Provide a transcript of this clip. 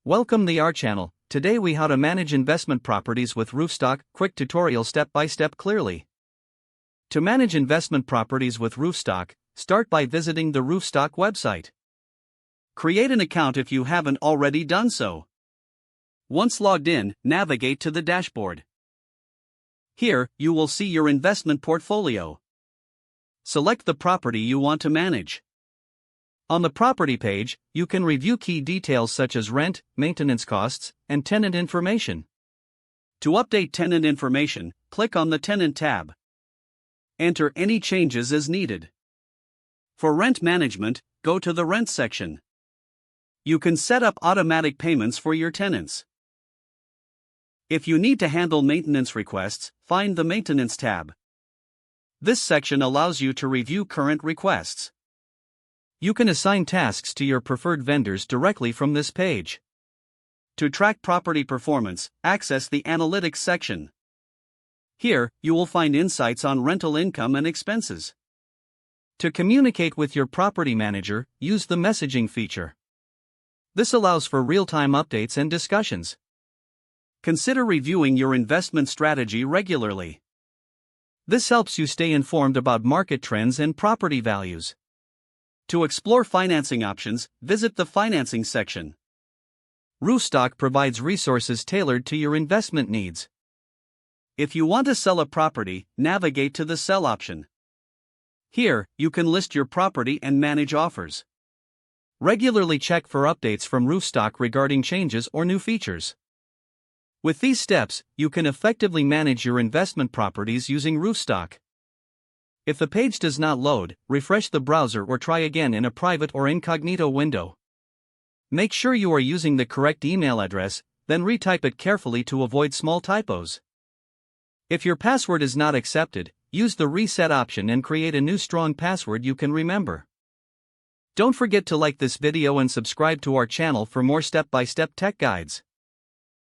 Welcome to our channel. Today we how to manage investment properties with Roofstock. Quick tutorial step by step clearly. To manage investment properties with Roofstock, start by visiting the Roofstock website. Create an account if you haven't already done so. Once logged in, navigate to the dashboard. Here, you will see your investment portfolio. Select the property you want to manage. On the property page, you can review key details such as rent, maintenance costs, and tenant information. To update tenant information, click on the Tenant tab. Enter any changes as needed. For rent management, go to the Rent section. You can set up automatic payments for your tenants. If you need to handle maintenance requests, find the Maintenance tab. This section allows you to review current requests. You can assign tasks to your preferred vendors directly from this page. To track property performance, access the Analytics section. Here, you will find insights on rental income and expenses. To communicate with your property manager, use the messaging feature. This allows for real-time updates and discussions. Consider reviewing your investment strategy regularly. This helps you stay informed about market trends and property values. To explore financing options, visit the Financing section. Roofstock provides resources tailored to your investment needs. If you want to sell a property, navigate to the Sell option. Here, you can list your property and manage offers. Regularly check for updates from Roofstock regarding changes or new features. With these steps, you can effectively manage your investment properties using Roofstock. If the page does not load, refresh the browser or try again in a private or incognito window. Make sure you are using the correct email address, then retype it carefully to avoid small typos. If your password is not accepted, use the Reset option and create a new strong password you can remember. Don't forget to like this video and subscribe to our channel for more step-by-step tech guides.